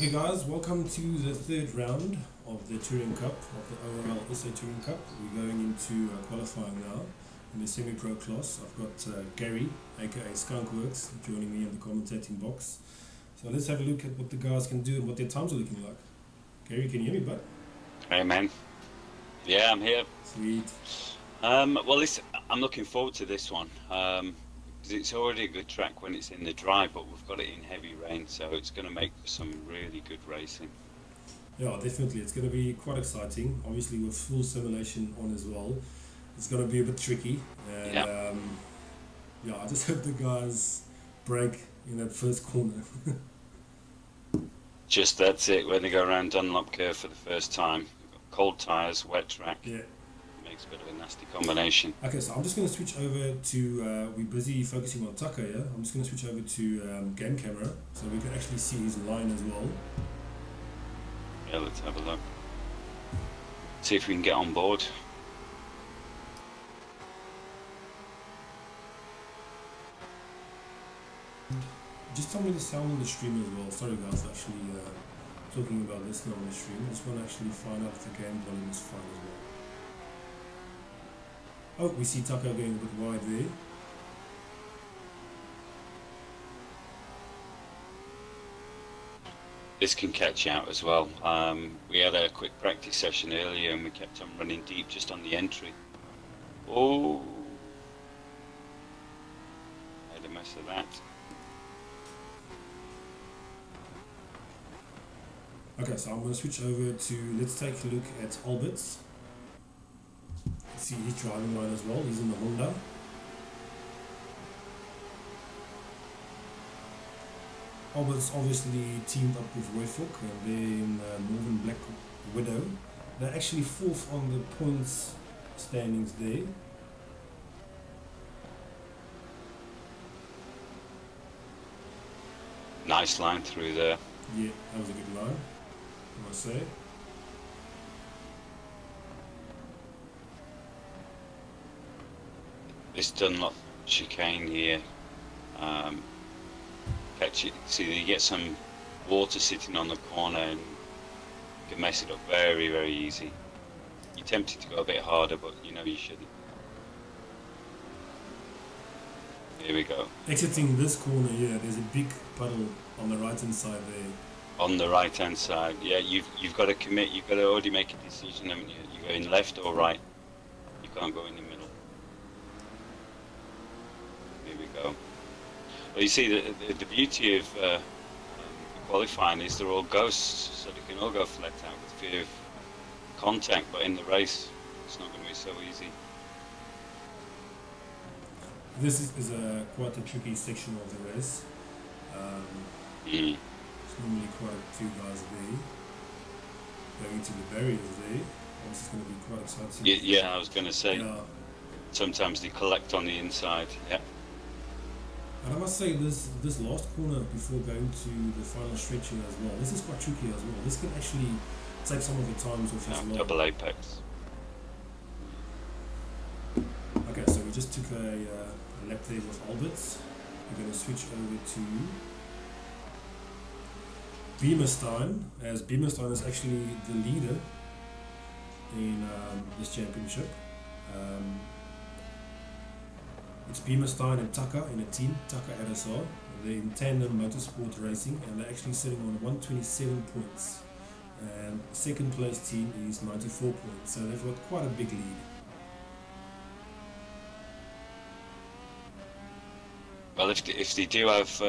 Okay guys, welcome to the third round of the Touring Cup, of the ORLSA Touring Cup. We're going into qualifying now in the semi-pro class. I've got Gary, aka SkunkWorx, joining me in the commentating box. So let's have a look at what the guys can do and what their times are looking like. Gary, can you hear me, bud? Hey man. Yeah, I'm here. Sweet. Well, I'm looking forward to this one. It's already a good track when it's in the dry, but we've got it in heavy rain, so it's going to make some really good racing. Yeah, definitely. It's going to be quite exciting. Obviously, with full simulation on as well. It's going to be a bit tricky. And yeah, I just hope the guys break in that first corner. Just that's it. When they go around Dunlop Curve for the first time, cold tyres, wet track. Yeah. Makes a bit of a nasty combination. Okay, so I'm just going to switch over to, we're busy focusing on Tucker here. I'm just going to switch over to game camera so we can actually see his line as well. Yeah, let's have a look. See if we can get on board. Just tell me the sound on the stream as well. Sorry guys, actually talking about this now on the stream. I just want to actually find out if the game volume is fine as well. Oh, we see Tucker going a bit wide there. This can catch out as well. We had a quick practice session earlier and we kept on running deep just on the entry. Oh, made a mess of that. Okay, so I'm going to switch over to, let's take a look at Albert's. See his driving line as well. He's in the Honda. Albert's obviously teamed up with Royfook and they're in Northern Black Widow. They're actually fourth on the points standings there. Nice line through there. Yeah, that was a good line, I must say. This Dunlop chicane here, catch it. See, you get some water sitting on the corner and you can mess it up very, very easy. You're tempted to go a bit harder, but you know you shouldn't. Here we go. Exiting this corner here, there's a big puddle on the right hand side there. On the right hand side, yeah, you've got to commit. You've got to already make a decision, haven't you? You go in left or right. You can't go in the middle. Here we go. Well, you see, the beauty of qualifying is they're all ghosts, so they can all go flat out with fear of contact, but in the race, it's not going to be so easy. This is quite a tricky section of the race. It's normally quite a few guys there. Going into the barriers there, this is going to be quite exciting. Yeah, I was going to say, yeah. Sometimes they collect on the inside, yeah. And I must say, this last corner before going to the final stretch here as well, this is quite tricky as well. This can actually take some of the times off as well. Double apex. Okay, so we just took a lap there with Alberts. We're going to switch over to Beamerstein, as Beamerstein is actually the leader in this championship. It's Beamerstein and Tucker in a team, Tucker RSR. They're in tandem motorsport racing and they're actually sitting on 127 points. And second place team is 94 points, so they've got quite a big lead. Well, if they do have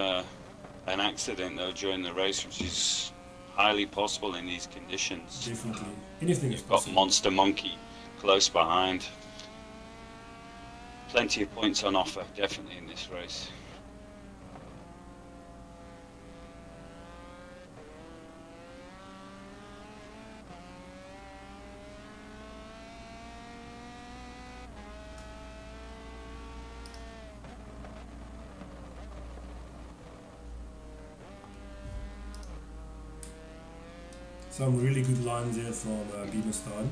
an accident though during the race, which is highly possible in these conditions. Definitely. Anything is You've possible. got Monster Monkey close behind. Plenty of points on offer, definitely, in this race. Some really good lines there from Beamerstein.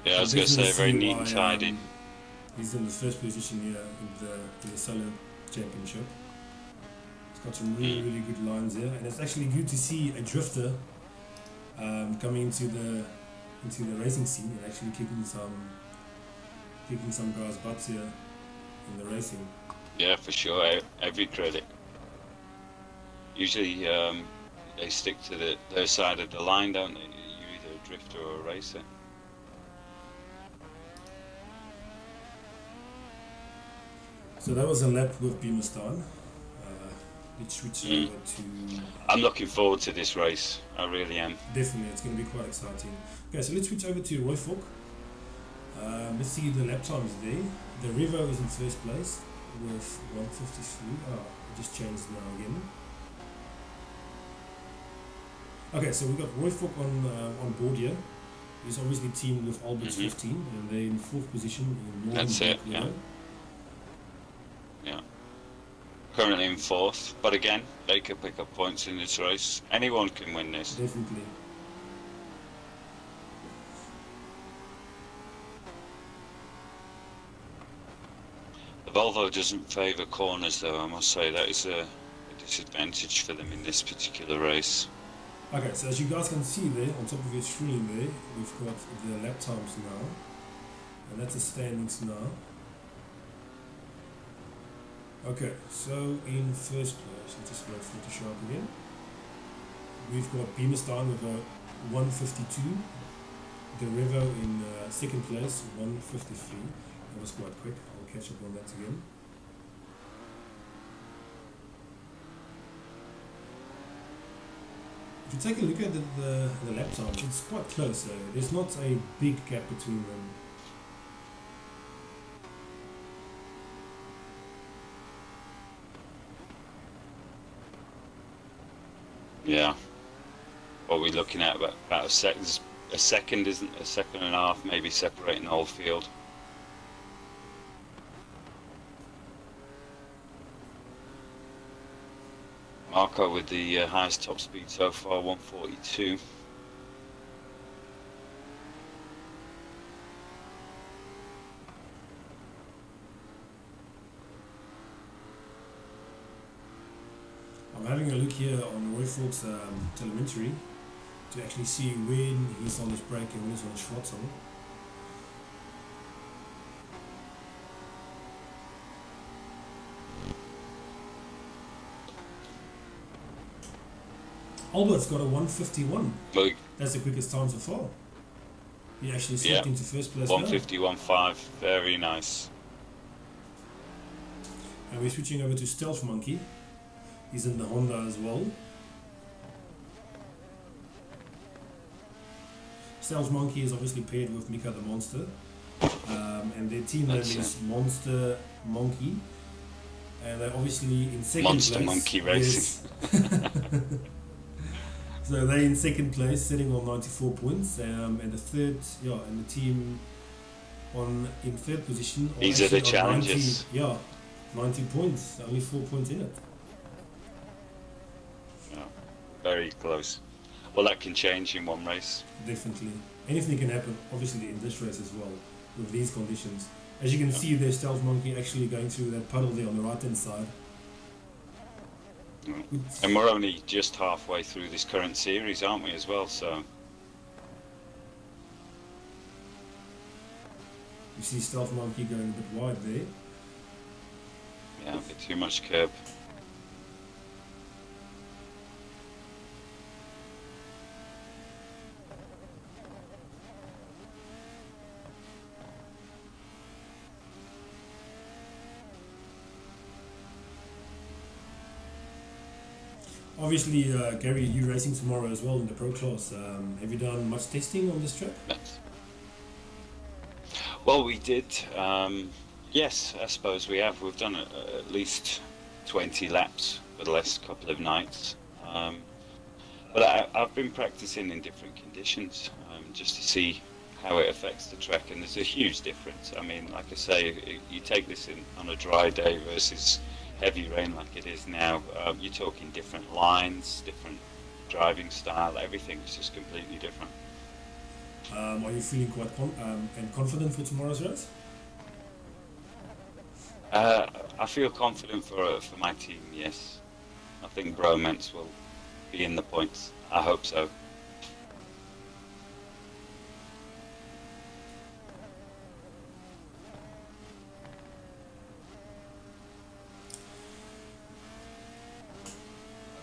Yeah, I was going to say, very neat and tidy. He's in the first position here in the solo championship. It's got some really good lines here, and it's actually good to see a drifter coming into the racing scene and actually kicking some guys' butts here in the racing. Yeah, for sure. Every credit. Usually they stick to their side of the line, don't they? You're either a drifter or a racer. So that was a lap with Beamerstan. Let's switch over to... I'm looking forward to this race. I really am. Definitely, it's going to be quite exciting. Okay, so let's switch over to Royfok. Let's see the lap times there. The Revo is in first place with 153. Oh, it just changed now again. Okay, so we've got Royfok on board here. He's obviously teamed with Albert's 15, and they're in 4th position in Northern. That's it, yeah. Currently in 4th, but again, they could pick up points in this race. Anyone can win this. Definitely. The Volvo doesn't favour corners though, I must say. That is a disadvantage for them in this particular race. Okay, so as you guys can see there, on top of your screen there, we've got the lap times now. And that's the standings now. Okay, so in first place, let's just wait for it to show up again. We've got Beamerstan with a 152. The Revo in second place, 153. That was quite quick. I'll catch up on that again. If you take a look at the lap times, it's quite close. There's not a big gap between them. Yeah. What we're looking at about a second, isn't a second and a half, maybe separating the whole field. Marco with the highest top speed so far, 142. I'm having a look here on Royfok's telemetry to actually see when he's on his brake and when he's on his throttle. Albert's got a 151. Look. That's the quickest time so far. He actually slipped into first place. 151.5, very nice. And we're switching over to Stealth Monkey. He's in the Honda as well. Stealth Monkey is obviously paired with Mika the Monster. And their team name is Monster Monkey. And they're obviously in second Monster place. Monkey Racing. Yes. So they're in second place, sitting on 94 points. And the third, and the team in third position. These are the challenges. 90 points, only 4 points in it. Very close. Well, that can change in one race. Definitely. Anything can happen, obviously, in this race as well, with these conditions. As you can see, there's Stealth Monkey actually going through that puddle there on the right-hand side. And we're only just halfway through this current series, aren't we, as well? So you see Stealth Monkey going a bit wide there. Yeah, a bit too much curb. Obviously, Gary, you're racing tomorrow as well in the Pro Class. Have you done much testing on this track? Well, we did. Yes, I suppose we have. We've done at least 20 laps for the last couple of nights. But I've been practicing in different conditions just to see how it affects the track, and there's a huge difference. I mean, like I say, you take this on a dry day versus heavy rain like it is now, you're talking different lines, different driving style, everything's just completely different. Are you feeling quite confident for tomorrow's race? I feel confident for my team, yes. I think bromance will be in the points. I hope so.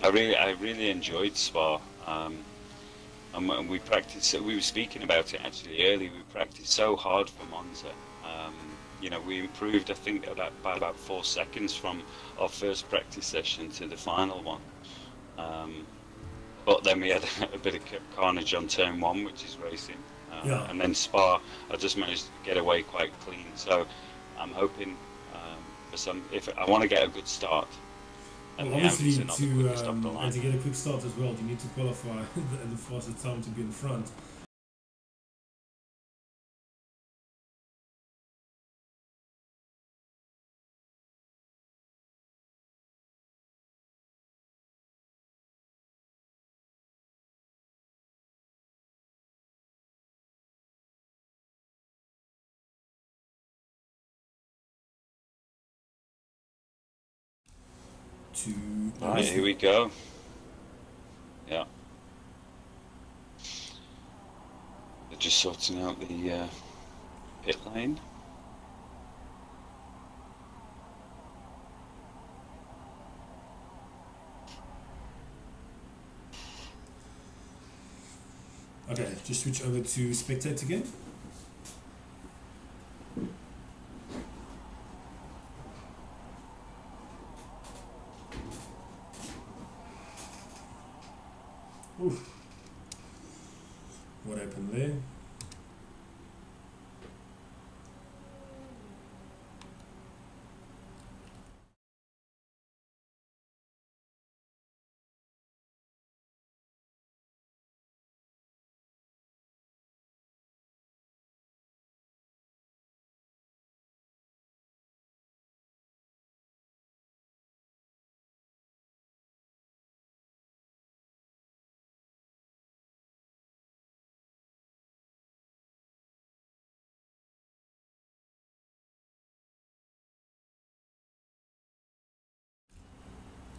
I really enjoyed Spa. And we practiced. We were speaking about it actually earlier. We practiced so hard for Monza. You know, we improved, I think, by about 4 seconds from our first practice session to the final one. But then we had a bit of carnage on turn 1, which is racing. Yeah. And then Spa, I just managed to get away quite clean. So I'm hoping for some. If I want to get a good start. And well, obviously, to get a quick start as well, you need to qualify the fastest time to be in front. Right, here we go. Yeah. They're just sorting out the pit lane. Okay, just switch over to spectate again. Oof. What happened there?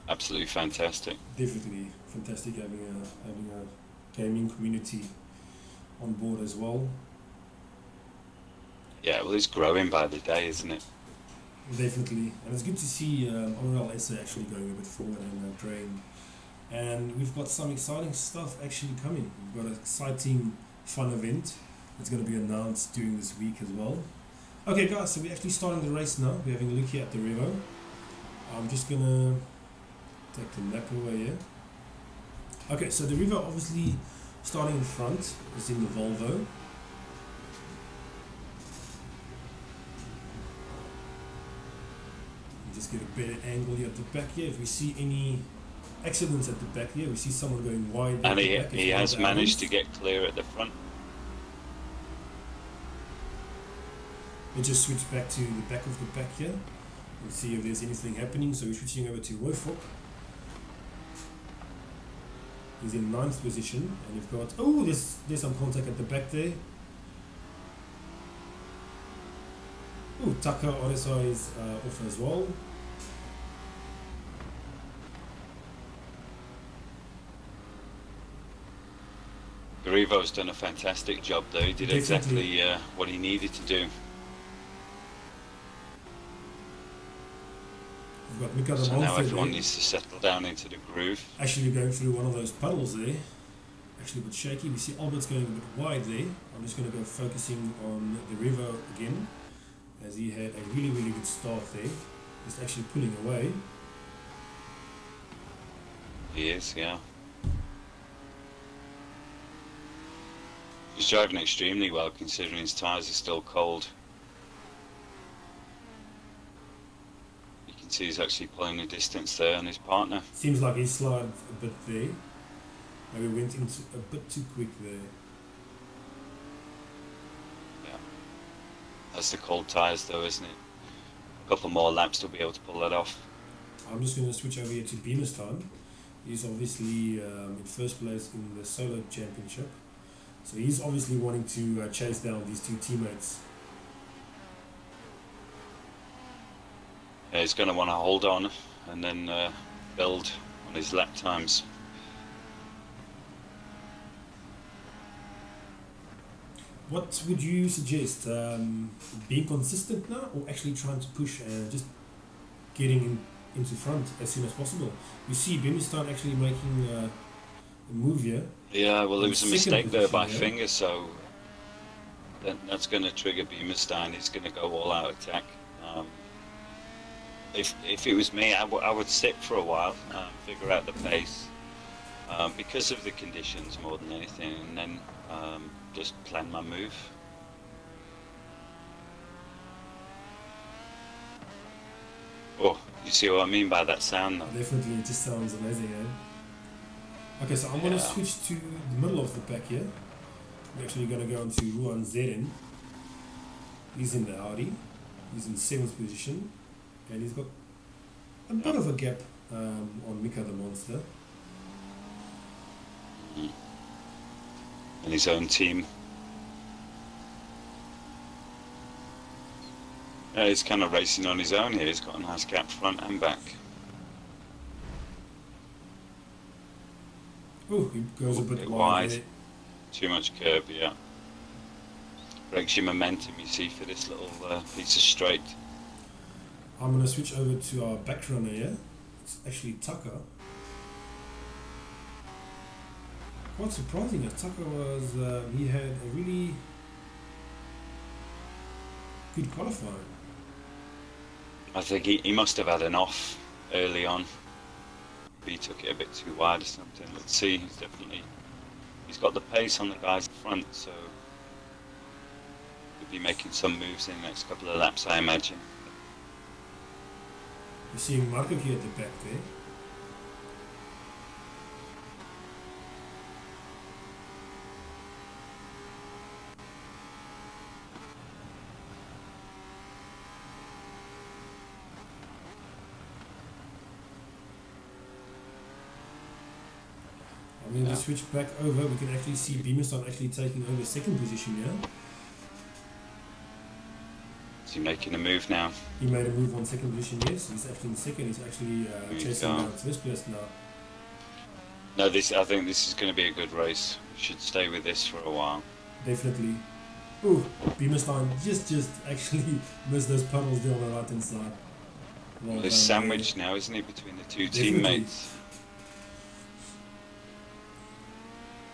Absolutely fantastic. Definitely fantastic having a gaming community on board as well. Yeah, well, it's growing by the day, isn't it? Definitely, and it's good to see ORLSA actually going a bit forward and growing. And we've got some exciting stuff actually coming. We've got an exciting fun event that's going to be announced during this week as well. Okay guys, so we're actually starting the race now. We're having a look here at the Revo. I'm just going to take the map away here. Okay, so the Revo obviously starting in front is in the Volvo. Just get a better angle here at the back here. If we see any accidents at the back here, we see someone going wide. And he has managed to get clear at the front. We just switch back to the back of the pack here and see if there's anything happening. So we're switching over to Wofok. He's in 9th position, and you've got there's some contact at the back there. Oh, Taka ORLSA is off as well. Revo's done a fantastic job though. He did exactly what he needed to do. We've got So now everyone needs to settle down into the groove. Actually going through one of those puddles there. Actually a bit shaky. We see Albert's going a bit wide there. I'm just going to go focusing on the Revo again, as he had a really good start there. He's actually pulling away. He is, yeah. He's driving extremely well considering his tyres are still cold. You can see he's actually pulling a distance there on his partner. Seems like he slid a bit there. Maybe went into a bit too quick there. Yeah. That's the cold tyres though, isn't it? A couple more laps to be able to pull that off. I'm just going to switch over here to Beamer's time. He's obviously in first place in the solo championship. So he's obviously wanting to chase down these two teammates. Yeah, he's going to want to hold on and then build on his lap times. What would you suggest? Being consistent now, or actually trying to push and just getting into front as soon as possible? You see Bimstein actually making a move here. Yeah, well, there was a mistake there by yeah. Finger, so that's going to trigger Beamerstein. He's going to go all out attack. If it was me, I would sit for a while, figure out the pace, because of the conditions more than anything, and then just plan my move. Oh, you see what I mean by that sound though? Definitely, it just sounds amazing, eh? Okay, so I'm going to switch to the middle of the pack here. We're actually going to go into Ruan Zeden. He's in the Audi. He's in 7th position. And he's got a bit of a gap on Mika the Monster. And his own team. Yeah, he's kind of racing on his own here. He's got a nice gap front and back. Oh, he goes a bit wide. there. Too much curb, yeah. Breaks your momentum, you see, for this little piece of straight. I'm going to switch over to our back runner here. It's actually Tucker. Quite surprising, as Tucker was, he had a really good qualifying. I think he must have had an off early on. He took it a bit too wide or something. Let's see, he's got the pace on the guys in front, so he'll be making some moves in the next couple of laps, I imagine. You're seeing Marco here at the back there. And then we switch back over, we can actually see Beamerstein actually taking over 2nd position here. Is he making a move now? He made a move on 2nd position, yes. He's actually in 2nd, he's actually chasing down 1st place now. No, I think this is going to be a good race. We should stay with this for a while. Definitely. Oh, Beamerstein just actually missed those puddles there on the right hand side. Well, he's sandwiched now, isn't he, between the two Definitely. teammates?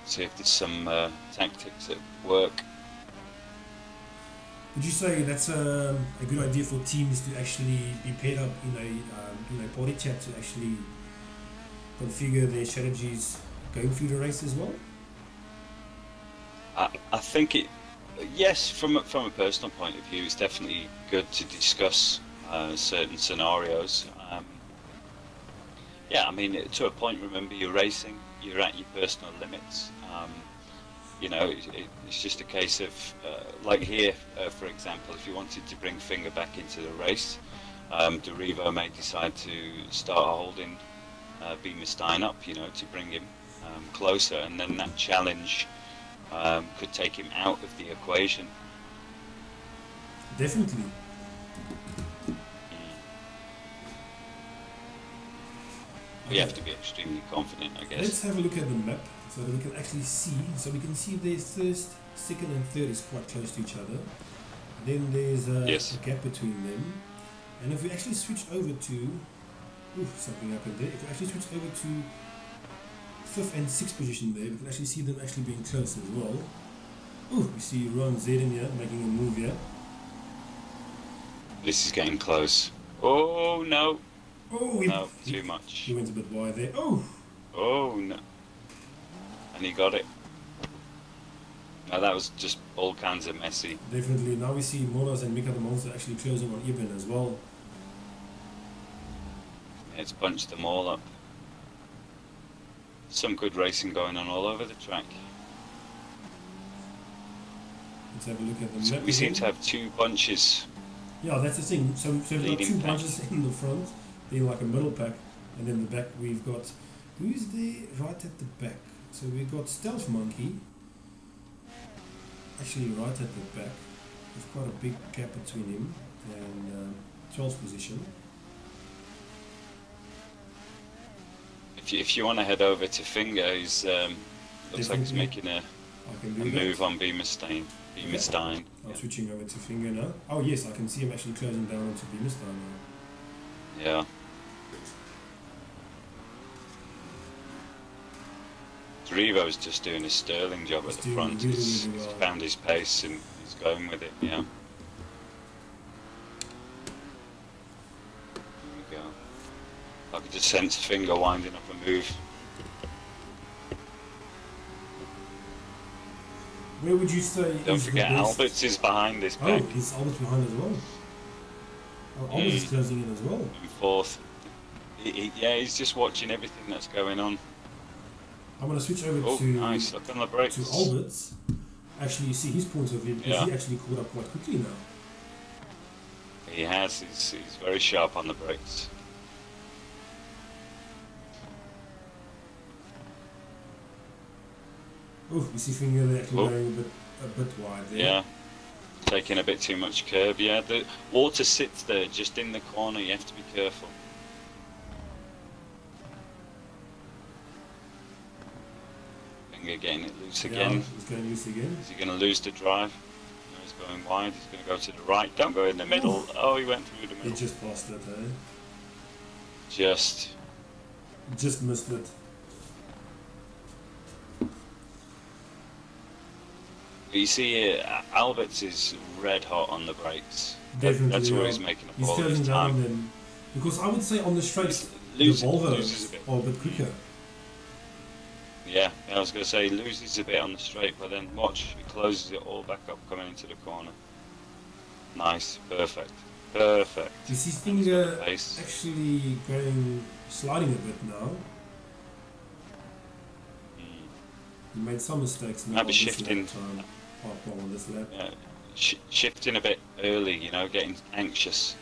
See if there's some tactics at work. Would you say that's a good idea for teams to actually be paired up in a party chat to actually configure their strategies going through the race as well? I think yes, from a personal point of view, it's definitely good to discuss certain scenarios. Yeah, I mean, to a point, remember, you're racing, you're at your personal limits. You know, it's just a case of, like here, for example, if you wanted to bring Finger back into the race, Derivo may decide to start holding Beamerstein up, you know, to bring him closer, and then that challenge could take him out of the equation. Definitely. You have to be extremely confident, I guess. Let's have a look at the map so that we can actually see. So we can see there's 1st, 2nd and 3rd is quite close to each other. Then there's a gap between them. And if we actually switch over to... something happened there. If we actually switch over to 5th and 6th position there, we can actually see them actually being close as well. We see Ron Zeden here making a move here. This is getting close. Oh, no. No, too much. He went a bit wide there. Oh, no. And he got it. No, that was just all kinds of messy. Definitely. Now we see Moras and Mika the Monster actually closing on Ibn as well. It's bunched them all up. Some good racing going on all over the track. Let's have a look at the So map. we seem to have 2 bunches. Yeah, that's the thing. So we've got 2 pack. bunches in the front, then like a middle pack, and then the back we've got... Who's there right at the back? So we've got Stealth Monkey, actually right at the back. There's quite a big gap between him and 12th position. if you want to head over to Finger, he's looks like he's making a move on Beamerstein. Beamerstein. I'm switching over to Finger now. Oh yes, I can see him actually closing down onto Beamerstein now. Yeah. Revo's just doing his sterling job at the front. He's found his pace and he's going with it, yeah. There we go. I could just sense Finger winding up a move. Where would you say? Don't forget, Alberts is behind this back. Oh, is Alberts behind as well? Oh, Alberts is closing in as well. In fourth. Yeah, he's just watching everything that's going on. I'm going to switch over to nice. Look on the brakes. To Alberts. Actually, you see his point of view because he actually caught up quite quickly now. He has. He's very sharp on the brakes. Oh, you see Finger actually going a bit wide there. Yeah, taking a bit too much curb. Yeah, the water sits there just in the corner. You have to be careful. Finger getting it loose again. Yeah, he's going loose again. Is he going to lose the drive? No, he's going wide. He's going to go to the right. Don't go in the middle. Oh, he went through the middle. He just passed it, eh? Just missed it. You see, Alberts is red hot on the brakes. Definitely, that's where he's making up all his time. Then, because I would say on the straights, the Volvos are a bit quicker. Yeah, I was going to say he loses a bit on the straight, but then watch, he closes it all back up coming into the corner. Nice, perfect, perfect. You see Finger actually sliding a bit now. He made some mistakes now. Maybe shifting. On this lap. Yeah, shifting a bit early, you know, getting anxious.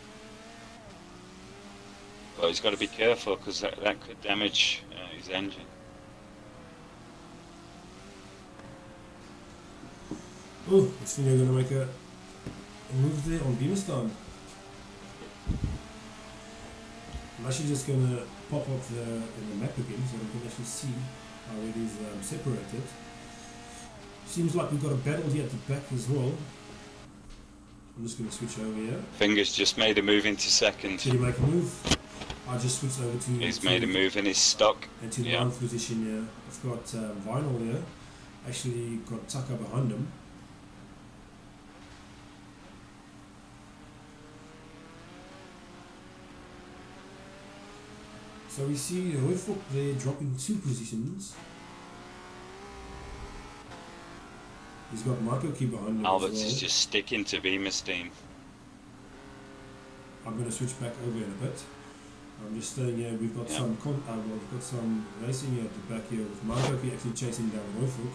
But he's got to be careful because that could damage his engine. Oh, is Finger going to make a move there on Beamerstein? I'm actually just going to pop up in the map again so we can actually see how it is separated. Seems like we've got a battle here at the back as well. I'm just going to switch over here. Fingers just made a move into second. Did he make a move? I just switched over to... He's made a move in his stock. Into the 9th position here. I've got Vinyl here. Actually got Tucker behind him. So we see Royfok there dropping 2 positions. He's got Marco Key behind him. Alberts is just sticking to Beamerstein. I'm going to switch back over in a bit. I'm just staying here. We've got some we've got some racing here at the back here with Marco Key actually chasing down Royfok.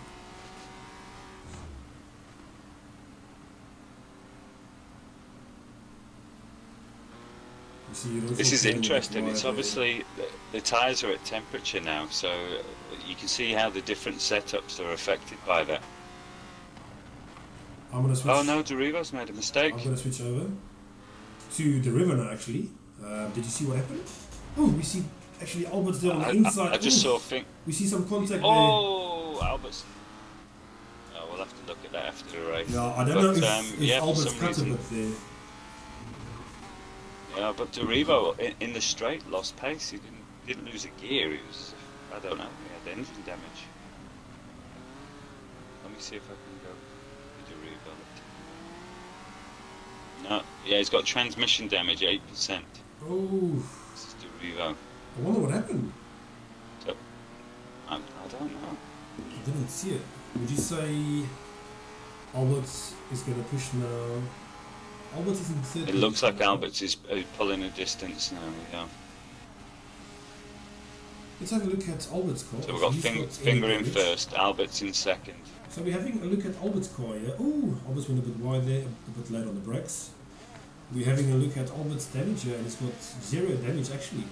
This is interesting. It's obviously the tyres are at temperature now, so you can see how the different setups are affected by that. I'm gonna switch. Oh no, Derivo's made a mistake. I'm gonna switch over to the river now. Actually, did you see what happened? Oh, we see actually Albert's there on the inside. I just saw. We see some contact there. Oh, Albert's. Oh, we'll have to look at that after the race. Yeah, I don't know if Albert's cut a bit there. Yeah, but Derivo in the straight lost pace. He didn't lose a gear. He was, I don't know, he had engine damage. Let me see if I can go to Derivo. No, yeah, he's got transmission damage, 8%. Oh. This is Derivo. I wonder what happened. So, I don't know. I didn't see it. Would you say Alberts is going to push now? Alberts is in third. It looks like Alberts is pulling a distance now, yeah. Let's have a look at Albert's car. So we've got Finger in first, Alberts in second. So we're having a look at Albert's car here. Oh, Alberts went a bit wide there, a bit late on the brakes. We're having a look at Albert's damage here, and it's got 0 damage actually.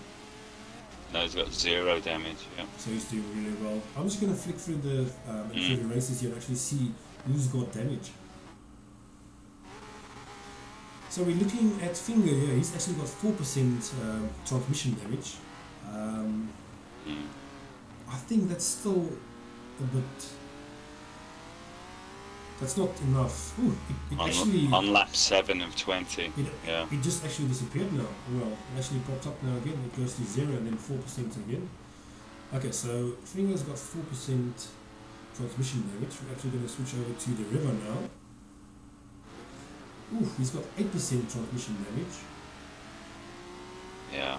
No, he's got 0 damage, yeah. So he's doing really well. I'm just going to flick through the races here and actually see who's got damage. So we're looking at Finger here, he's actually got 4% transmission damage. I think that's still a bit. That's not enough. Ooh, it actually on lap 7 of 20. Yeah. It just actually disappeared now. Well, it actually popped up now again. It goes to 0 and then 4% again. Okay, so Finger's got 4% transmission damage. We're actually going to switch over to the river now. Ooh, he's got 8% transmission damage. Yeah.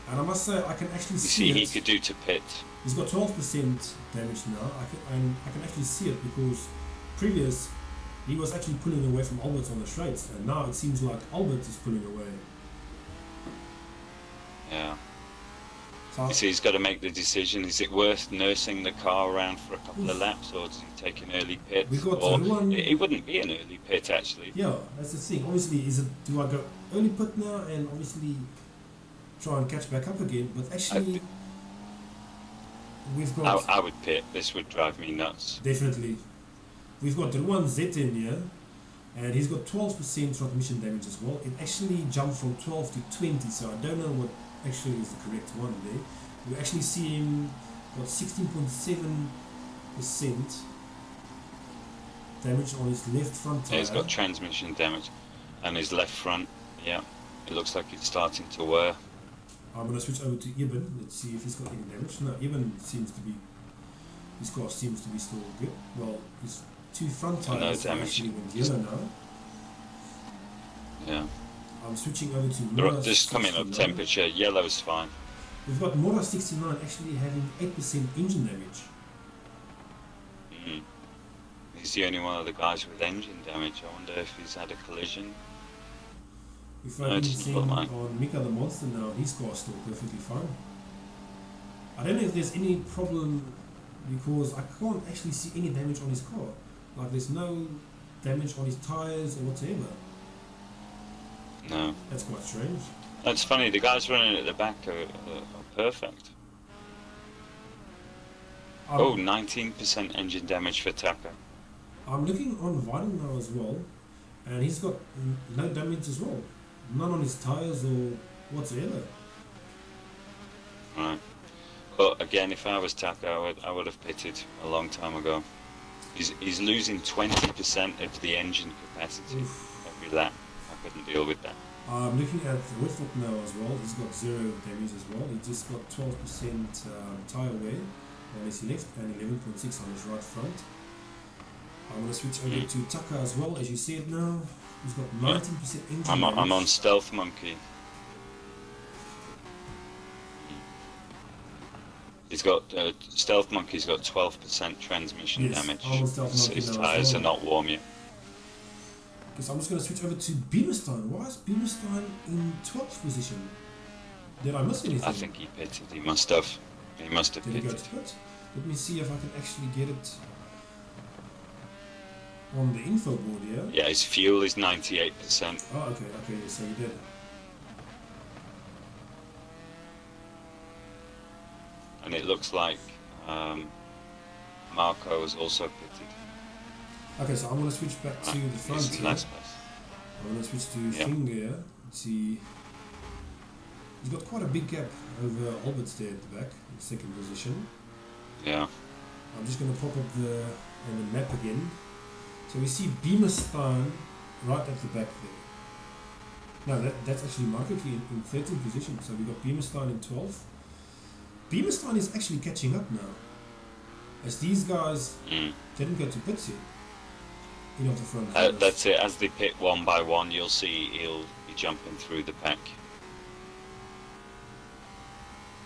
And I must say, I can actually see You see, it. he could do to pit. He's got 12% damage now. I can actually see it because previous he was actually pulling away from Albert on the straights, and now it seems like Albert is pulling away. Yeah. So You see, he's got to make the decision. Is it worth nursing the car around for a couple of laps, or does he take an early pit? We got or one. It wouldn't be an early pit, actually. Yeah, that's the thing. Obviously, do I go early pit now and obviously try and catch back up again? But actually, we've got. I would pit. This would drive me nuts. Definitely. We've got the one Z in here, and he's got 12% transmission damage as well. It actually jumped from 12 to 20, so I don't know what actually is the correct one there. We actually see him got 16.7% damage on his left front tire. Yeah, he's got transmission damage, and his left front. Yeah, it looks like it's starting to wear. I'm going to switch over to Ibn. Let's see if he's got any damage. No, Ibn seems to be. His car seems to be still good. Well, his two front tires actually went yellow now. Yeah. I'm switching over to They're Mora just coming up 69. temperature. Yellow's fine. We've got Mora 69 actually having 8% engine damage. Mm. He's the only one of the guys with engine damage. I wonder if he's had a collision. If I can see on Mika the Monster now, his car's still perfectly fine. I don't know if there's any problem because I can't actually see any damage on his car. Like there's no damage on his tyres or whatever. No. That's quite strange. That's funny, the guys running at the back are perfect. Oh, 19% engine damage for Tucker. I'm looking on Vinyl now as well, and he's got no damage as well. None on his tyres or whatsoever. Right. But again, if I was Tucker, I would have pitted a long time ago. He's losing 20% of the engine capacity every lap. I couldn't deal with that. I'm looking at Whitfoot now as well. He's got 0 damage as well. He just got 12% tyre wear on his left and 11.6 on his right front. I'm going to switch over to Tucker as well. As you see it now, he's got 19% engine damage. I'm on Stealth Monkey. He's got Stealth Monkey's got 12% transmission damage. His tyres are not warm yet. Okay, so I'm just going to switch over to Beamerstein. Why is Beamerstein in 12th position? Did I miss anything? I think he pitted. He must have. He must have pitted. Did he go to pit? Let me see if I can actually get it on the info board here. Yeah, his fuel is 98%. Oh, okay, so he did. And it looks like Marco was also pitted. Okay, so I'm going to switch back to the front here. Nice I'm going to switch to Finger here. Let's see. He's got quite a big gap over Albert's there at the back, in second position. Yeah. I'm just going to pop up the map again. So we see Beamerstein right at the back there. No, that's actually Marco in 13th position. So we got Beamerstein in 12th. Beamerstein is actually catching up now, as these guys didn't go to pits yet. Off the front. That's it. As they pit one by one, you'll see he'll be jumping through the pack.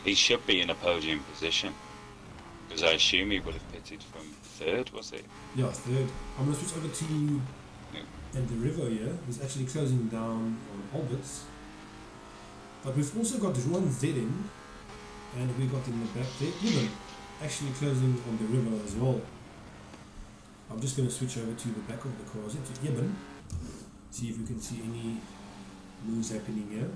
He should be in a podium position, because I assume he would have pitted from 3rd, was it? Yeah, 3rd. I'm going to switch over to and the river here. He's actually closing down on Albert's. But we've also got Ruan Zedin, and we got in the back there Ibn, actually closing on the river as well. I'm just going to switch over to the back of the car, to Ibn, see if we can see any moves happening here.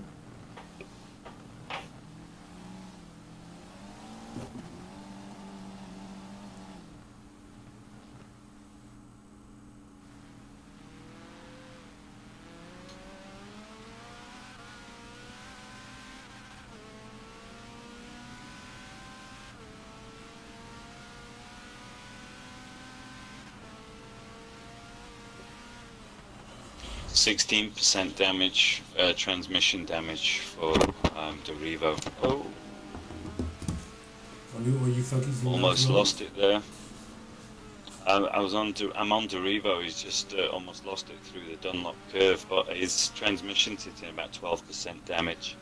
16% damage, transmission damage for Derivo. Oh, Are you focusing almost on lost it there. I'm on Derivo. He's just almost lost it through the Dunlop curve, but his transmission's hitting about 12% damage.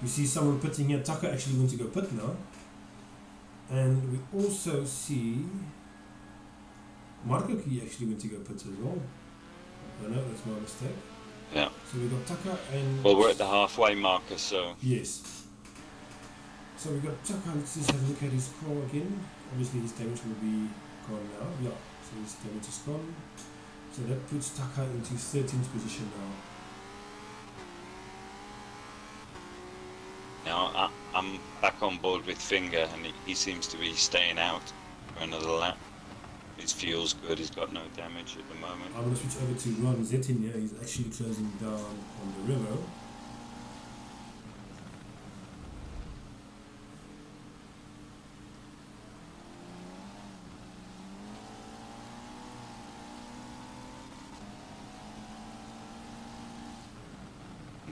You see someone putting here. Tucker actually wants to go put now, and we also see Marco Key actually went to go put as well. Oh no, that's my mistake. Yeah. So we got Tucker and. Well, we're at the halfway marker, so. Yes. So we got Tucker. Let's just have a look at his score again. Obviously, his damage will be gone now. Yeah. So his damage is gone. So that puts Tucker into 13th position now. Now I'm back on board with Finger, and he seems to be staying out for another lap. His fuel's good. He's got no damage at the moment. I'm going to switch over to Ron Zettin here. He's actually closing down on the river.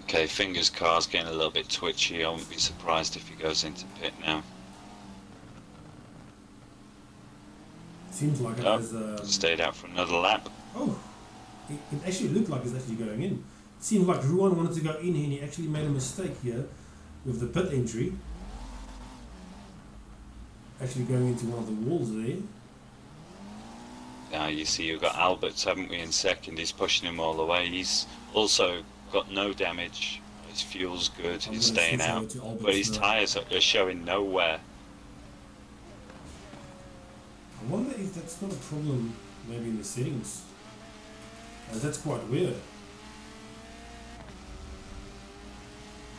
Okay, Finger's car's getting a little bit twitchy. I wouldn't be surprised if he goes into pit now. Seems like it has... stayed out for another lap. Oh, it actually looked like it's actually going in. It seemed like Ruan wanted to go in here and he actually made a mistake here with the pit entry. Actually going into one of the walls there. Now you see you've got Alberts, haven't we, in second. He's pushing him all the way. He's also got no damage. His fuel's good. He's staying out. But his tyres are showing nowhere. I wonder if that's not a problem maybe in the settings. That's quite weird.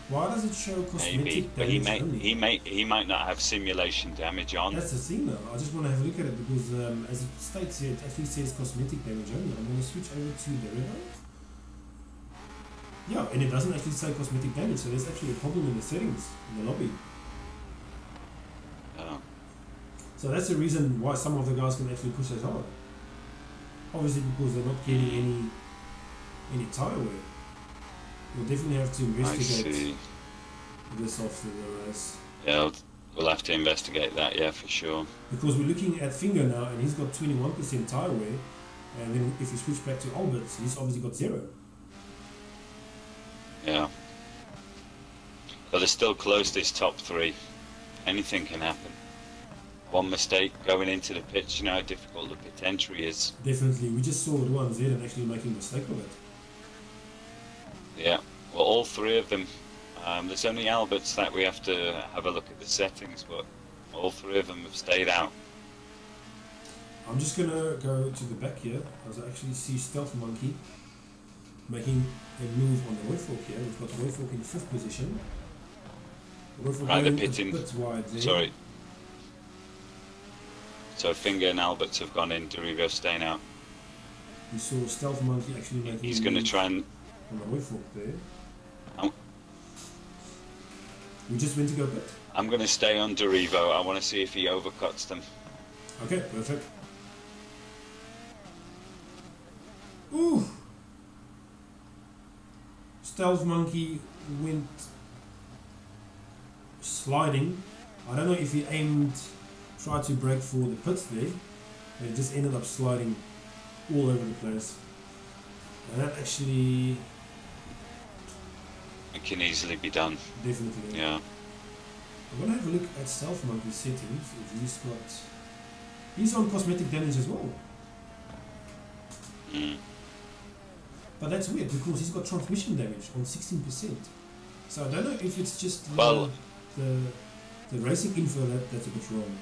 Why does it show cosmetic damage only? He might not have simulation damage on. That's the thing though. I just want to have a look at it because as it states here, it actually says cosmetic damage only. I'm going to switch over to the river. Yeah, and it doesn't actually say cosmetic damage, so there's actually a problem in the settings, in the lobby. Oh. So that's the reason why some of the guys can actually push that hard. Obviously because they're not getting any tyre wear. We'll definitely have to investigate this after the race. Yeah, we'll have to investigate that, yeah, for sure. Because we're looking at Finger now and he's got 21% tyre wear, and then if we switch back to Alberts, he's obviously got 0. Yeah. But they're still close, this top 3. Anything can happen. One mistake going into the pitch, you know how difficult the pit entry is. Definitely. We just saw Ruan Zettin actually making a mistake of it. Yeah. Well, all 3 of them. There's only Alberts that we have to have a look at the settings, but all 3 of them have stayed out. I'm just going to go to the back here, as I actually see Stealth Monkey making a move on the Wayfork here. We've got the Wayfork in 5th position. Right, they're pitting. Wide there. Sorry. So Finger and Alberts have gone in, Derivo staying out. We saw Stealth Monkey actually making He's going to try and... on the Wayfork there. We just went to go pit. I'm going to stay on Derivo. I want to see if he overcuts them. Okay, perfect. Ooh! Stealth Monkey went sliding. I don't know if he tried to break for the pits there, but it just ended up sliding all over the place. And that actually... It can easily be done. Definitely. Yeah. I'm going to have a look at Stealth Monkey's settings. If he's on cosmetic damage as well. Mm. But that's weird because he's got transmission damage on 16%. So I don't know if it's just the racing info that's a bit wrong.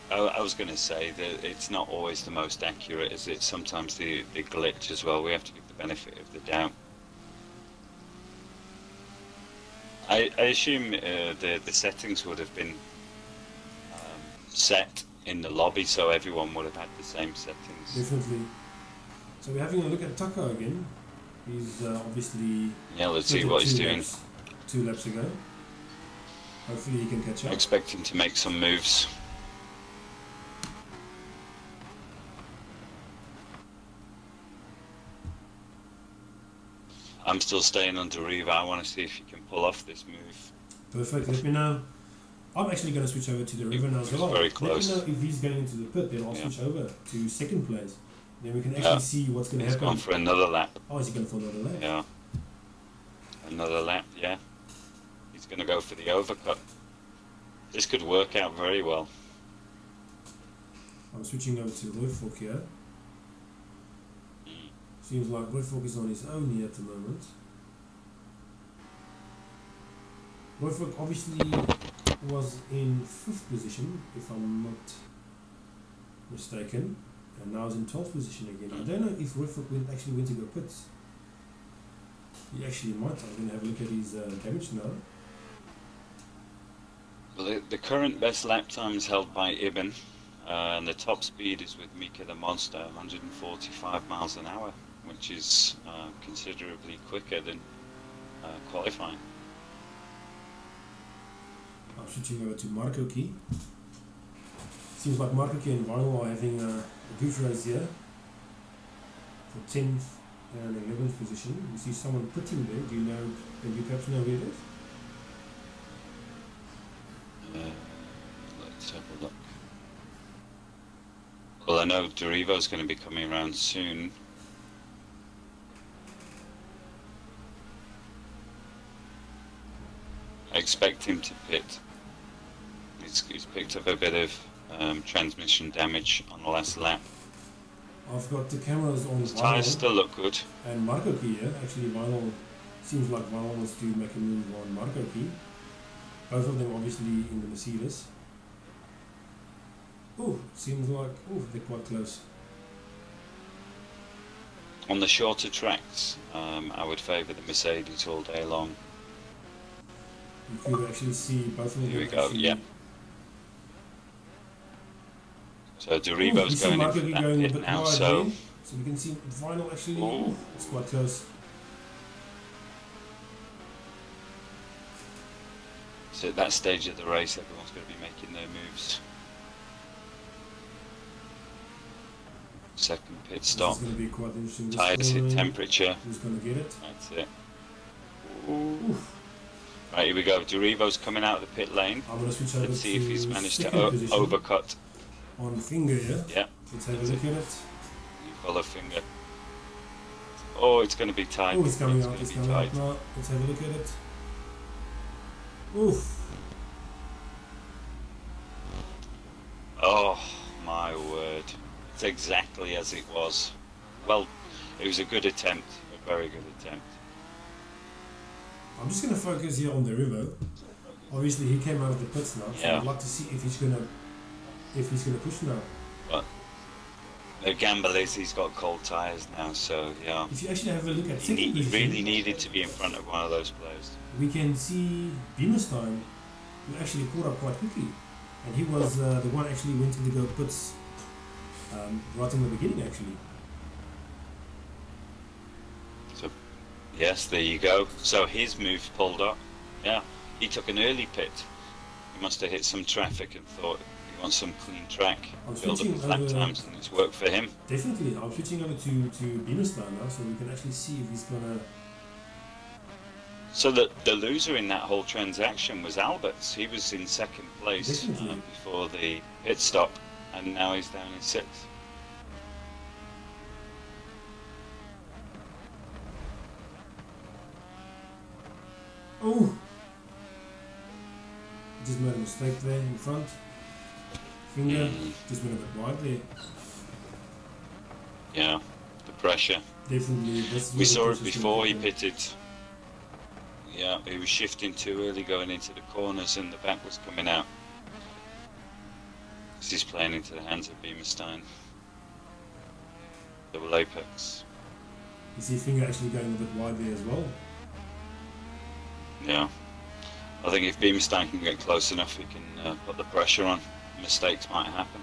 I was going to say that it's not always the most accurate, is it? Sometimes the glitch as well. We have to give the benefit of the doubt. I assume the settings would have been set in the lobby, so everyone would have had the same settings. Definitely. So we're having a look at Tucker again. He's obviously... Yeah, let's see what he's doing. 2 laps ago. Hopefully he can catch up. I expect him to make some moves. I'm still staying on Deriva. I want to see if you can pull off this move. Perfect, let me know. I'm actually going to switch over to the river now as well. Very close. Let me know if he's going into the pit, then I'll switch over to second place. Then we can actually see what's going to happen. He's gone for another lap. Oh, is he going for another lap? Yeah. Another lap, yeah. He's going to go for the overcut. This could work out very well. I'm switching over to Royfok here. Seems like Royfok is on his own here at the moment. Royfok obviously was in 5th position, if I'm not mistaken, and now is in 12th position again. I don't know if Royfok actually went to go pits. He actually might. I'm going to have a look at his damage now. Well, the current best lap time is held by Ibn, and the top speed is with Mika the Monster, 145 miles an hour, which is considerably quicker than qualifying. I'm switching over to Marco Key. Seems like Marco Key and Vinyl are having a good race here. For 10th and 11th position. You see someone putting there. Do you perhaps know who it is? Let's have a look. Well, I know Derivo's going to be coming around soon. I expect him to pit. He's picked up a bit of transmission damage on the last lap. I've got the cameras on his tyres still look good. And Marco Key here. Actually, Vinyl seems like Vinyl wants to make a move on Marco Key. Both of them obviously in the Mercedes. Oh, seems like they're quite close. On the shorter tracks, I would favour the Mercedes all day long. You could actually see both of them. Here we go, yeah. So Derivo's going in for that pit now, so we can see Vinyl actually, it's quite close. So at that stage of the race, everyone's going to be making their moves. Second pit stop. This is going to be quite interesting. Tyres hit temperature. Who's going to get it? That's it. Right, here we go. Derivo's coming out of the pit lane. I'm going to switch over. Let's see if he's managed to overcut. On Finger here. Yeah. Let's have a look at it. You follow Finger. Oh, it's going to be tight. Oh, it's coming out. It's coming out now. Let's have a look at it. Oof. Oh, my word. It's exactly as it was. Well, it was a good attempt. A very good attempt. I'm just going to focus here on the river. Obviously, he came out of the pits now, so I'd like to see if he's going to push now. But the gamble is he's got cold tyres now, so yeah. If you actually have a look at he really needed to be in front of one of those players. We can see Beamerstein, who actually caught up quite quickly, and he was the one actually went to go pits right in the beginning actually. So yes, there you go. So his move pulled up. Yeah, he took an early pit. He must have hit some traffic and thought he wants some clean track, build up his lap times, and it's worked for him. Definitely, I'm switching over to Beamerstein now, so we can actually see if he's gonna. So the loser in that whole transaction was Alberts. He was in second place before the pit stop, and now he's down in 6th. Oh! Just made a mistake there in front. Finger just went a bit wide there. Yeah, the pressure. Definitely. We saw it before he pitted. Yeah, he was shifting too early going into the corners and the back was coming out. This is playing into the hands of Beamerstein. Double apex. You see Finger actually going a bit wide there as well. Yeah. I think if Beamerstein can get close enough, he can put the pressure on. Mistakes might happen.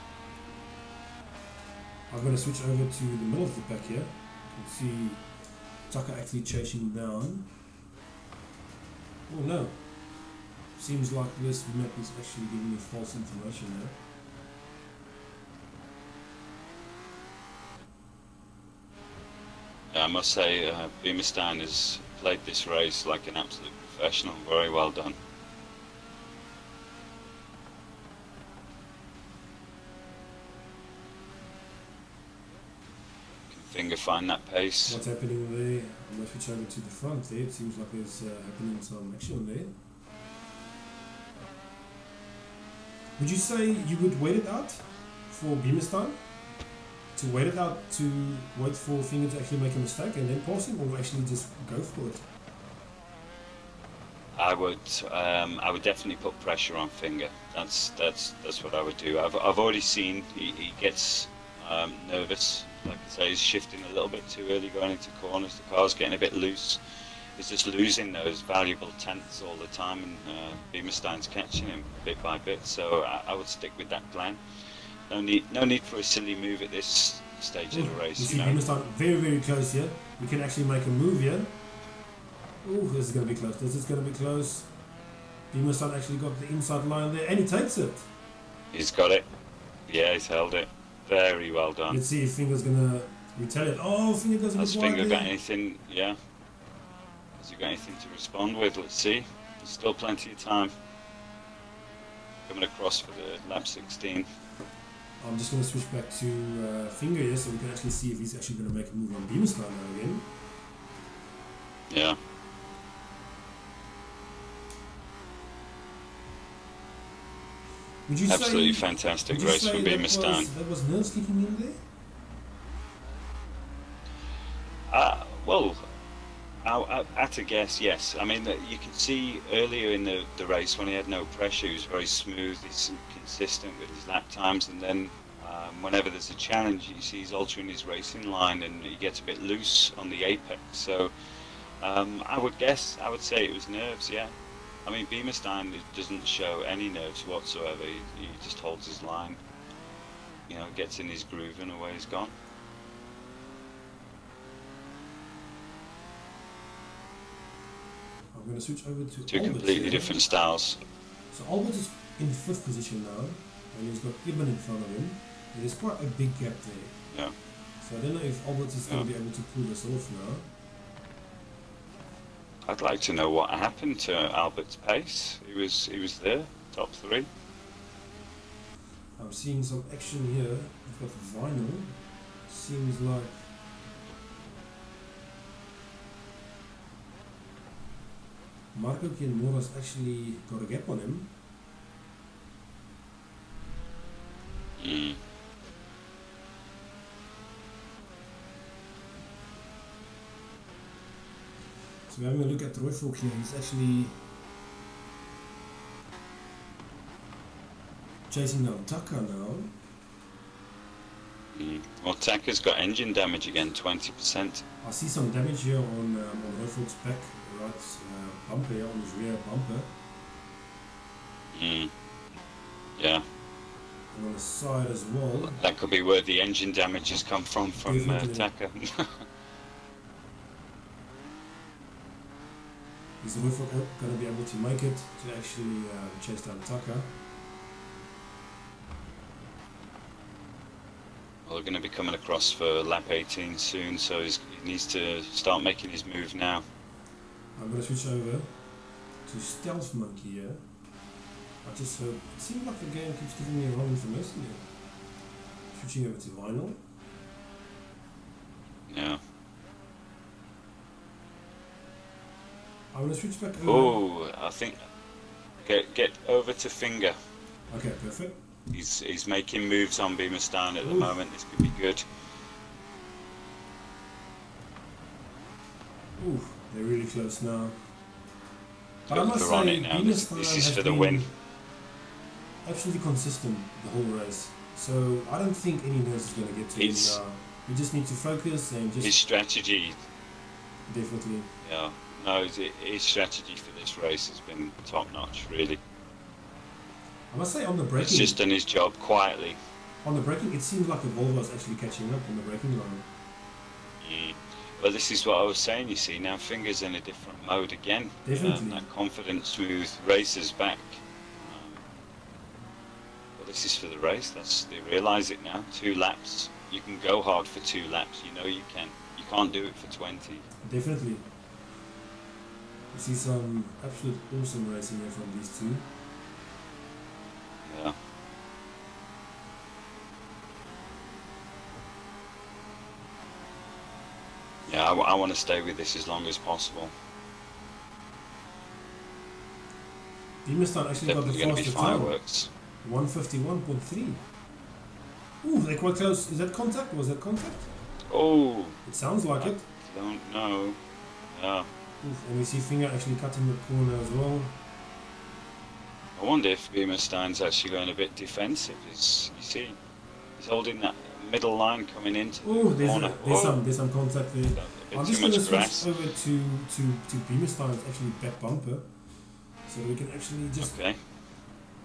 I'm going to switch over to the middle of the pack here. You can see Tucker actually chasing down. Oh no. Seems like this map is actually giving me false information there. Yeah, I must say, Beamerstein has played this race like an absolute professional. Very well done. Can Finger find that pace? What's happening there? I'm going to switch over to the front there. It seems like there's happening some action there. Would you say you would wait it out for Beamer's time? To wait it out, to wait for Finger to actually make a mistake and then pass him, or actually just go for it? I would definitely put pressure on Finger. That's what I would do. I've already seen he gets nervous. Like I say, he's shifting a little bit too early going into corners. The car's getting a bit loose. He's just losing those valuable tenths all the time, and Beamerstein's catching him bit by bit. So I would stick with that plan. No need for a silly move at this stage of the race. You see Beamerstein very, very close here. We can actually make a move here. Oh, this is going to be close. This is going to be close. Beamerstein actually got the inside line there, and he takes it. He's got it. Yeah, he's held it. Very well done. Let's see if Finger's going to retaliate. Oh, Finger doesn't. Has Finger got anything? Yeah. Has he got anything to respond with? Let's see. There's still plenty of time. Coming across for the lap 16. I'm just going to switch back to Finger here so we can actually see if he's actually going to make a move on Beamerstein now again. Yeah. Would you Absolutely say, fantastic race from Beamerstein. That was nerves kicking in there? Well, at a guess, yes. I mean, you can see earlier in the race when he had no pressure, he was very smooth, he's consistent with his lap times, and then whenever there's a challenge, you see he's altering his racing line and he gets a bit loose on the apex. So I would say it was nerves, yeah. I mean, Beamerstein doesn't show any nerves whatsoever. He just holds his line, you know, gets in his groove, and away he's gone. I'm going to switch over to Two Albert completely here. different styles. So Albert is in 5th position now, and he's got Ibn in front of him. There's quite a big gap there. Yeah. So I don't know if Albert is going to be able to pull this off now. I'd like to know what happened to Albert's pace. He was there, top 3. I'm seeing some action here. We've got Vinyl. Seems like Marco Kienmora's actually got a gap on him. Mm. So we're having a look at Roy Falk here. He's actually chasing down Tucker now. Well, Tucker's got engine damage again, 20%. I see some damage here on Roy Falk's back right bumper here, on his rear bumper. Yeah. And on the side as well. That could be where the engine damage has come from Tucker. Is Roy Falk going to be able to make it to actually chase down Tucker? Well, we're going to be coming across for lap 18 soon, so he needs to start making his move now. I'm going to switch over to Stealth Monkey here. I just hope... It seems like the game keeps giving me wrong information here. Switching over to Vinyl. Yeah. I'm going to switch back over. Oh, I think... Get over to Finger. Okay, perfect. He's making moves on Beamerstein at the moment. This could be good. Ooh, they're really close now. But I They're must on say, it now. This is for the win. Absolutely consistent the whole race. So I don't think any nerves is going to get to him now. We just need to focus and just... His strategy... Definitely. Yeah. No, his strategy for this race has been top-notch, really. I must say, on the braking... He's just done his job quietly. On the braking, it seems like the Volvo is actually catching up on the braking line. Well, this is what I was saying, you see. Now Finger's in a different mode again. Definitely. That confident, smooth racer's back. Well, this is for the race. They realise it now. 2 laps. You can go hard for 2 laps. You know you can. You can't do it for 20. Definitely. see some absolute awesome racing here from these two. Yeah. Yeah, I want to stay with this as long as possible. Beamerstein actually got the Definitely going to be faster time. fireworks. 151.3. Ooh, they're quite close. Is that contact? Was that contact? Oh, It sounds like it. don't know. Yeah. Oof, and we see Finger actually cutting the corner as well. I wonder if Beamerstein's actually going a bit defensive. You see, he's holding that middle line coming into Oh, the corner. there's some contact there. Got I'm a bit just too going to much switch grass. over to Beamerstein's actually back bumper, so we can actually just Okay.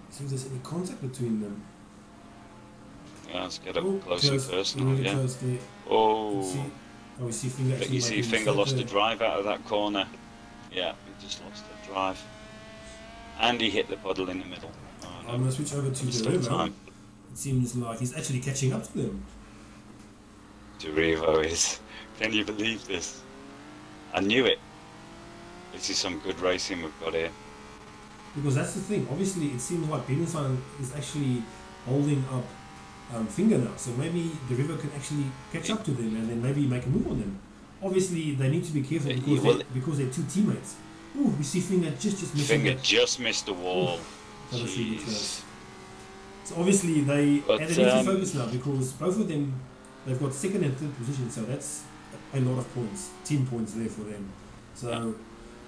see if there's any contact between them. Yeah, let's get up Oh, close and personal. really Yeah. close there. Oh. See, we see Finger I think actually you see making a Finger mistake lost the there. drive out of that corner. Yeah, he just lost the drive. And he hit the puddle in the middle. Oh, I'm no. going to switch over to There's the still river. time. It seems like he's actually catching up to them. Derivo is. Can you believe this? I knew it. This is some good racing we've got here. Because that's the thing. Obviously, it seems like Beamerstein is actually holding up Finger now. So maybe the river can actually catch up to them and then maybe make a move on them. Obviously, they need to be careful because they're two teammates. Ooh, we see Finger just missing Finger that. just missed the wall. That was really Jeez. close. So obviously they But, need to focus now because both of them, they've got second and third position, so that's a lot of points, team points there for them. So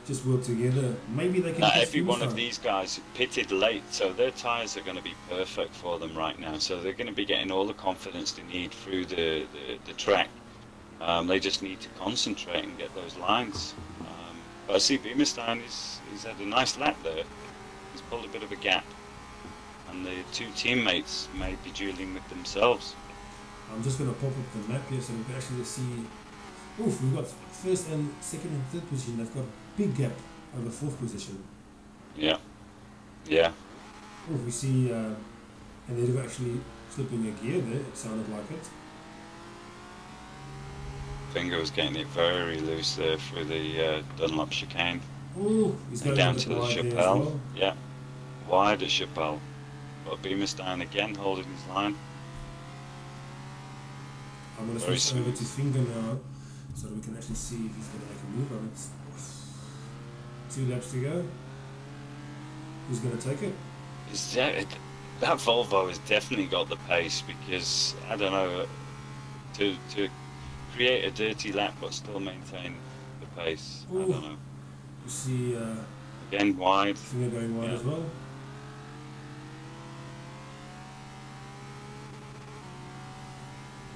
just work together. Maybe they can. Now, catch every one of Beamerstein. these guys pitted late, so their tyres are going to be perfect for them right now. So they're going to be getting all the confidence they need through the track. They just need to concentrate and get those lines. But I see Beamerstein, he's had a nice lap there. He's pulled a bit of a gap. And the two teammates may be dueling with themselves. I'm just going to pop up the map here so we can actually see. Oof, we've got first and second and third position. They've got a big gap over fourth position. Yeah. Yeah. Oof, we see, and they're actually slipping a gear there. It sounded like it. Finger was getting it very loose there through the Dunlop chicane. Ooh, he's And going down a bit to the wide there as Chappelle. well. Yeah. Wide at Chappelle. But Beamerstein again holding his line. I'm going to Very switch over smooth. to Finger now so that we can actually see if he's going to make a move on it. 2 laps to go. Who's going to take it? That Volvo has definitely got the pace because, I don't know, to create a dirty lap but still maintain the pace. Ooh. I don't know. You see Again, wide. Finger going wide Yeah. as well.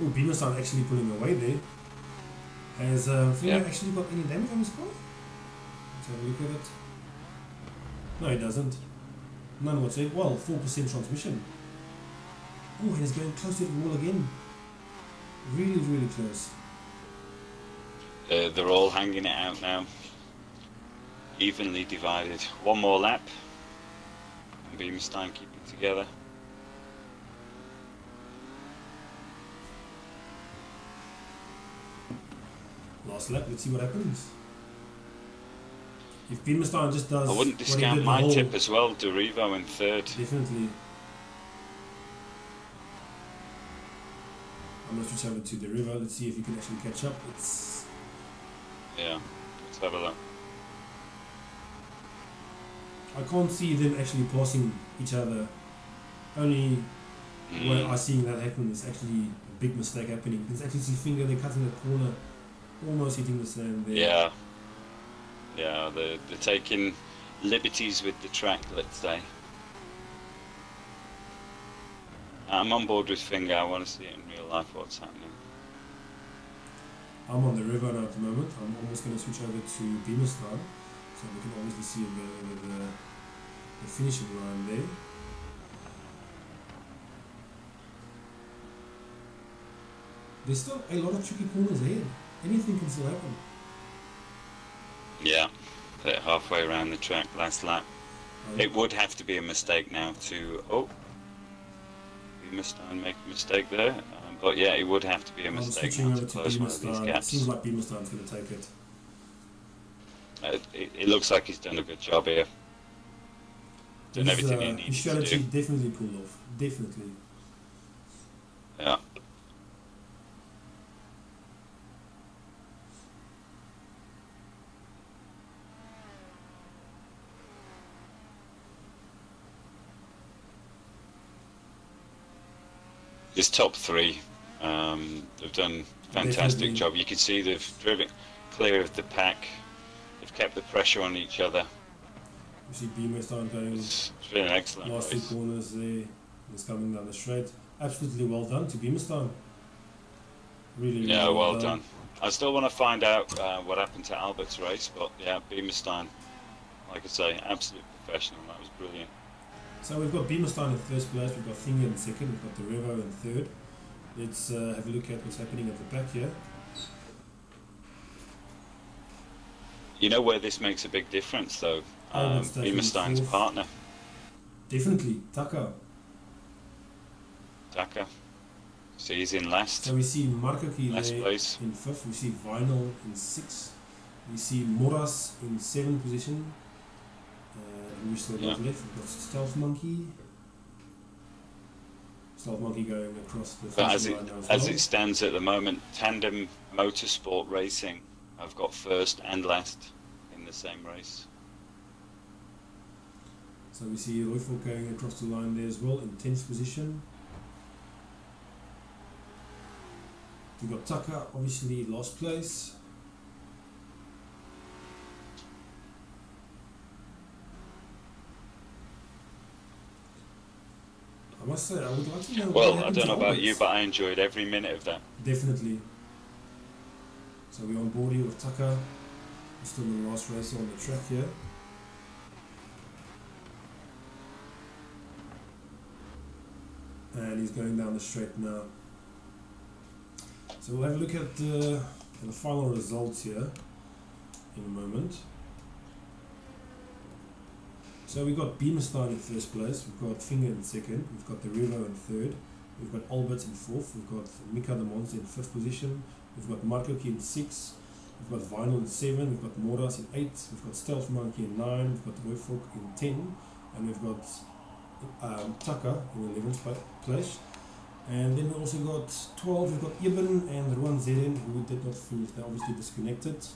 Oh, Beamerstein actually pulling away there. Has Finger actually got any damage on his car? Let's have a look at it. No, he doesn't. None whatsoever. Well, 4% transmission. Oh, and he's going close to the wall again. Really, really close. They're all hanging it out now. Evenly divided. One more lap. And Beamerstein keep it together. Last lap, let's see what happens. If Beamerstein just does I wouldn't what he discount did the my whole- tip as well. Derivo in third. Definitely. I'm going to switch over to the river. Let's see if he can actually catch up. It's Yeah. Let's have a look. I can't see them actually passing each other. Only way I see that happen is actually a big mistake happening. You can actually see Finger there cutting the corner, almost hitting the sand there. Yeah. Yeah, they're taking liberties with the track, let's say. I'm on board with Finger. I want to see it in real life what's happening. I'm on the river now at the moment. I'm almost going to switch over to Beamerstein, so we can obviously see the finishing line there. There's still a lot of tricky corners ahead. Anything can still happen. Yeah, they're halfway around the track, last lap. It would have to be a mistake now to... Oh, Beamerstein make a mistake there. But yeah, it would have to be a I'm mistake switching now over to to close one of these Beamerstein. It gaps. seems like Beamerstein's going to take it. it looks like he's done a good job here. Done everything he needed to do. Definitely pulled off. Definitely. Yeah. This top three, they've done a fantastic job. You can see they've driven clear of the pack. They've kept the pressure on each other. You see Beamer starting going. It's been an excellent last race. two corners there. He's coming down the straight. Absolutely well done to Beamerstein. Really, really well done. I still want to find out what happened to Albert's race, but yeah, Beamerstein, like I say, absolute professional. That was brilliant. So we've got Beamerstein in first place, we've got Finger in second, we've got the Revo in third. Let's have a look at what's happening at the back here. You know where this makes a big difference, though? Beamerstein's partner. Definitely, Tucker. So he's in last. So we see Marco there place. In fifth, we see Vinyl in sixth, we see Moras in seventh position. And we still got left, we've got Stealth Monkey. Stealth Monkey going across the finish line now as it stands at the moment, Tandem Motorsport Racing, I've got first and last in the same race. So we see Royful going across the line there as well in 10th position. We've got Tucker, obviously last place. I must say, I would like to know. Well, I don't know about you, but I enjoyed every minute of that. Definitely. So we're on board here with Tucker. We're still in the last race on the track here. And he's going down the straight now. So we'll have a look at the final results here in a moment. So we've got Beamerstein in first place, we've got Finger in second, we've got the Revo in third, we've got Albert in fourth, we've got Mika the Monster in fifth position, we've got Marco in sixth, we've got Vinyl in seven, we've got Moras in eight, we've got Stealth Monkey in nine, we've got Royfolk in 10, and we've got Tucker in 11th place. And then we also got 12, we've got Ibn and Ruan Zeren, who did not finish, they're obviously disconnected.